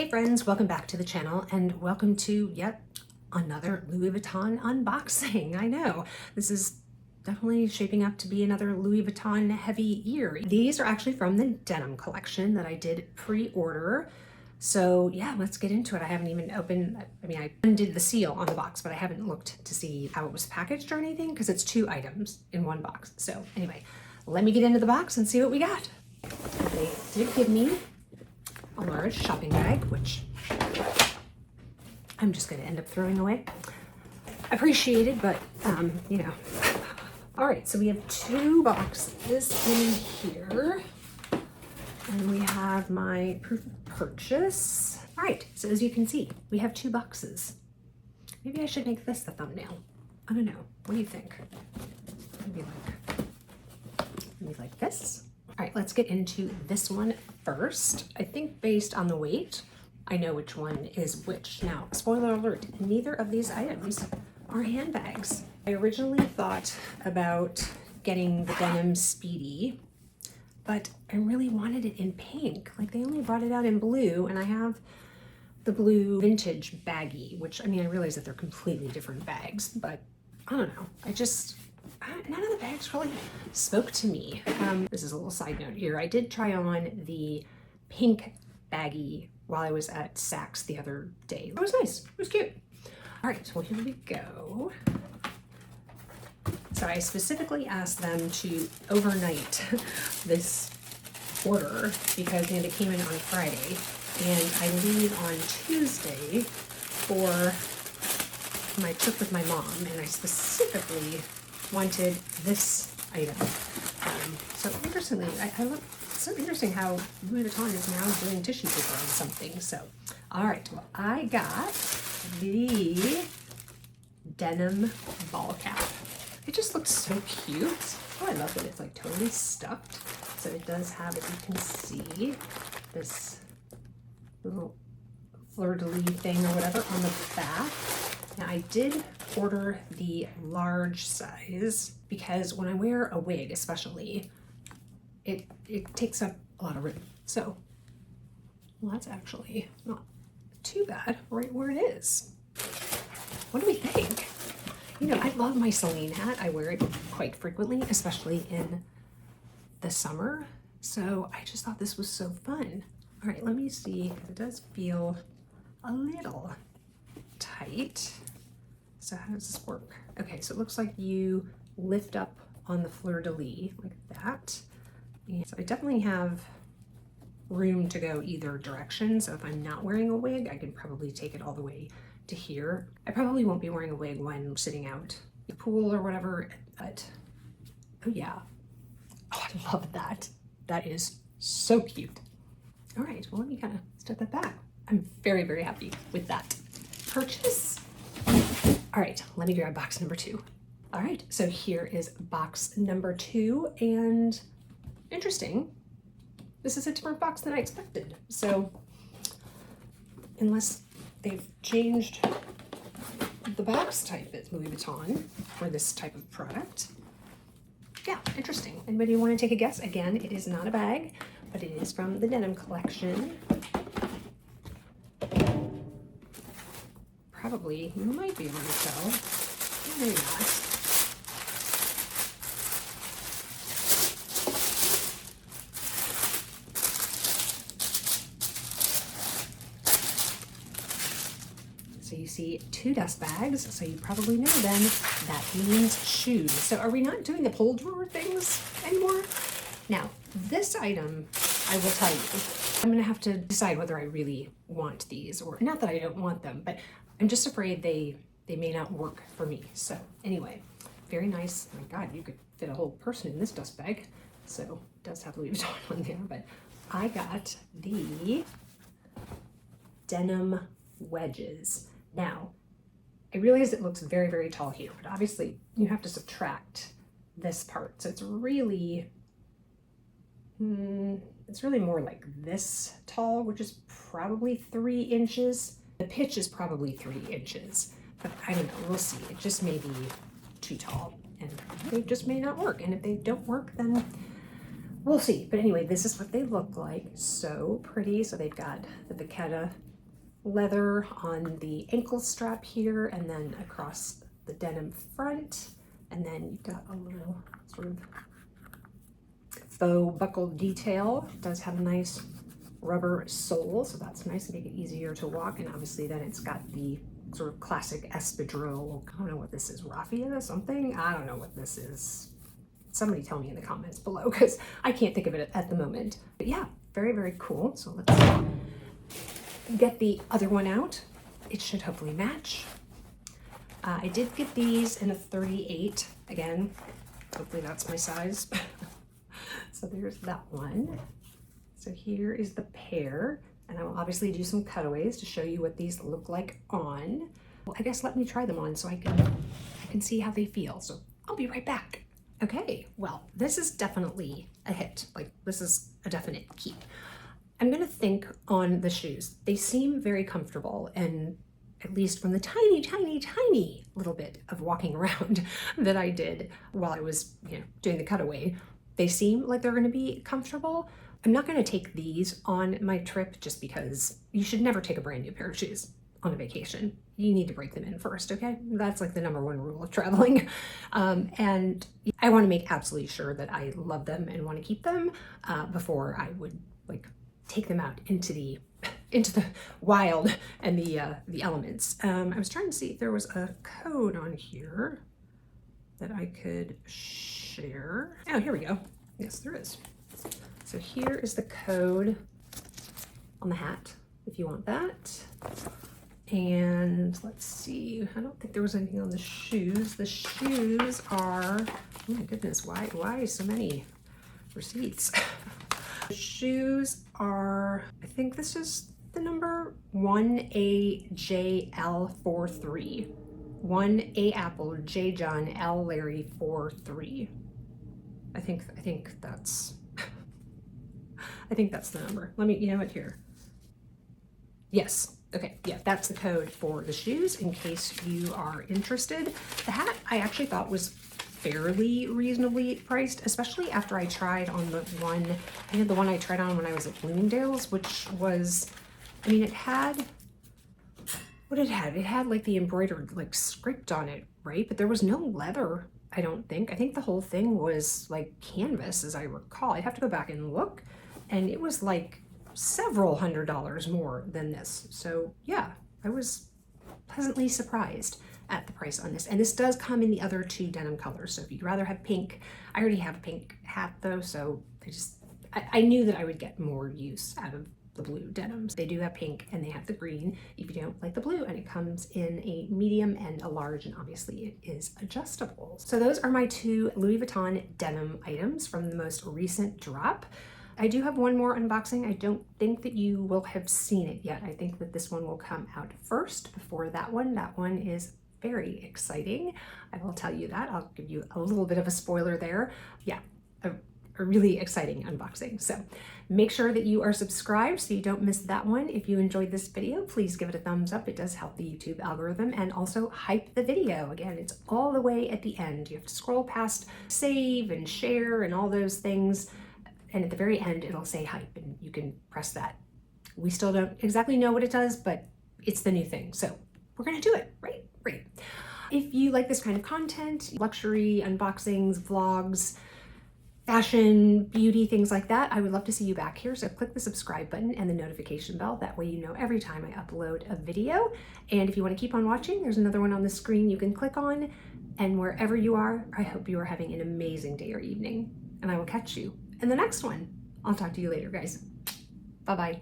Hey friends, welcome back to the channel and welcome to yet another Louis Vuitton unboxing. I know, this is definitely shaping up to be another Louis Vuitton heavy year. These are actually from the denim collection that I did pre-order. So yeah, let's get into it. I haven't even opened, I undid the seal on the box, but I haven't looked to see how it was packaged or anything because it's 2 items in one box. So anyway, let me get into the box and see what we got. They did give me a large shopping bag, which I'm just going to end up throwing away. Appreciated, but you know. All right, so we have 2 boxes in here, and we have my proof of purchase. All right, so as you can see, we have 2 boxes. Maybe I should make this the thumbnail. I don't know. What do you think? Maybe like this. All right, let's get into this one first. I think based on the weight, I know which one is which. Now, spoiler alert, neither of these items are handbags. I originally thought about getting the denim Speedy, but I really wanted it in pink. Like, they only brought it out in blue, and I have the blue vintage baggy, which, I mean, I realize that they're completely different bags, but I don't know. None of the bags really spoke to me. This is a little side note here. I did try on the pink baggy while I was at Saks the other day. It was nice. It was cute. All right, well, here we go. So I specifically asked them to overnight this order because it came in on Friday, and I leave on Tuesday for my trip with my mom, and I specifically wanted this item. So interestingly, it's so interesting how Louis Vuitton is now doing tissue paper on something. So, all right, well, I got the denim ball cap. It just looks so cute. Oh, I love that it's like totally stuffed. So it does have, if you can see, this little fleur-de-lis thing or whatever on the back. Now, I did order the large size because when I wear a wig, especially, it takes up a lot of room. So, well, that's actually not too bad right where it is. What do we think? You know, I love my Celine hat. I wear it quite frequently, especially in the summer. So I just thought this was so fun. All right, let me see. It does feel a little tight. So how does this work? Okay, so it looks like you lift up on the fleur-de-lis like that. And so I definitely have room to go either direction. So if I'm not wearing a wig, I can probably take it all the way to here. I probably won't be wearing a wig when sitting out the pool or whatever, but oh yeah. Oh, I love that. That is so cute. All right, well, let me kind of step that back. I'm very, very happy with that purchase. All right, let me grab box number 2. All right, so here is box number 2, and interesting, this is a different box than I expected. So unless they've changed the box type at Louis Vuitton for this type of product. Yeah, interesting. Anybody want to take a guess? Again, it is not a bag, but it is from the denim collection. Probably, you might be able to tell. Maybe not. So you see 2 dust bags, so you probably know then that means shoes. So are we not doing the pull drawer things anymore? Now, this item, I will tell you, I'm gonna have to decide whether I really want these, or not that I don't want them, but I'm just afraid they may not work for me. So anyway, very nice. Oh my God, you could fit a whole person in this dust bag. So it does have Louis Vuitton on there, but I got the denim wedges. Now, I realize it looks very, very tall here, but obviously you have to subtract this part. So it's really more like this tall, which is probably 3 inches. The pitch is probably 3 inches, but I don't know, we'll see. It just may be too tall, and they just may not work. And if they don't work, then we'll see. But anyway, this is what they look like. So pretty. So they've got the Vachetta leather on the ankle strap here, and then across the denim front. And then you've got a little sort of faux buckle detail. It does have a nice rubber sole, so that's nice to make it easier to walk. And obviously then it's got the sort of classic espadrille. I don't know what this is, raffia or something? I don't know what this is. Somebody tell me in the comments below, because I can't think of it at the moment. But yeah, very, very cool. So let's get the other one out. It should hopefully match. I did get these in a 38. Again, hopefully that's my size. So there's that one. So here is the pair, and I will obviously do some cutaways to show you what these look like on. Well, I guess let me try them on so I can see how they feel. So I'll be right back. Okay, well, this is definitely a hit. Like, this is a definite keep. I'm gonna think on the shoes. They seem very comfortable, and at least from the tiny, tiny, tiny little bit of walking around that I did while I was, doing the cutaway, they seem like they're gonna be comfortable. I'm not gonna take these on my trip just because you should never take a brand new pair of shoes on a vacation. You need to break them in first, okay? That's like the #1 rule of traveling. And I wanna make absolutely sure that I love them and wanna keep them before I would take them out into the wild and the elements. I was trying to see if there was a code on here that I could share. Oh, here we go. Yes, there is. So here is the code on the hat, if you want that. And let's see, I don't think there was anything on the shoes. The shoes are, oh my goodness, why so many receipts? The shoes are, I think this is the number 1AJL43. 1A Apple, J John, L Larry 43. I think that's I think that's the number. Let me, you know what, here. Yes, okay, yeah, that's the code for the shoes in case you are interested. The hat I actually thought was fairly reasonably priced, especially after I tried on the one, I think the one I tried on when I was at Bloomingdale's, which was, I mean, it had, what did it have? It had like the embroidered like script on it, right? But there was no leather, I don't think. I think the whole thing was like canvas, as I recall. I'd have to go back and look, and it was like several $100s more than this. So yeah, I was pleasantly surprised at the price on this. And this does come in the other 2 denim colors. So if you'd rather have pink, I already have a pink hat though, so I knew that I would get more use out of the blue denims. They do have pink and they have the green if you don't like the blue, and it comes in a medium and a large, and obviously it is adjustable. So those are my 2 Louis Vuitton denim items from the most recent drop. I do have one more unboxing. I don't think that you will have seen it yet. I think that this one will come out first before that one. That one is very exciting. I will tell you that. I'll give you a little bit of a spoiler there. Yeah, a really exciting unboxing. So make sure that you are subscribed so you don't miss that one. If you enjoyed this video, please give it a thumbs up. It does help the YouTube algorithm, and also hype the video. Again, it's all the way at the end. You have to scroll past save and share and all those things. And at the very end, it'll say hype, and you can press that. We still don't exactly know what it does, but it's the new thing. So we're gonna do it, right? Great. If you like this kind of content, luxury, unboxings, vlogs, fashion, beauty, things like that, I would love to see you back here. So click the subscribe button and the notification bell. That way you know every time I upload a video. And if you want to keep on watching, there's another one on the screen you can click on. And wherever you are, I hope you are having an amazing day or evening. And I will catch you in the next one. I'll talk to you later, guys. Bye-bye.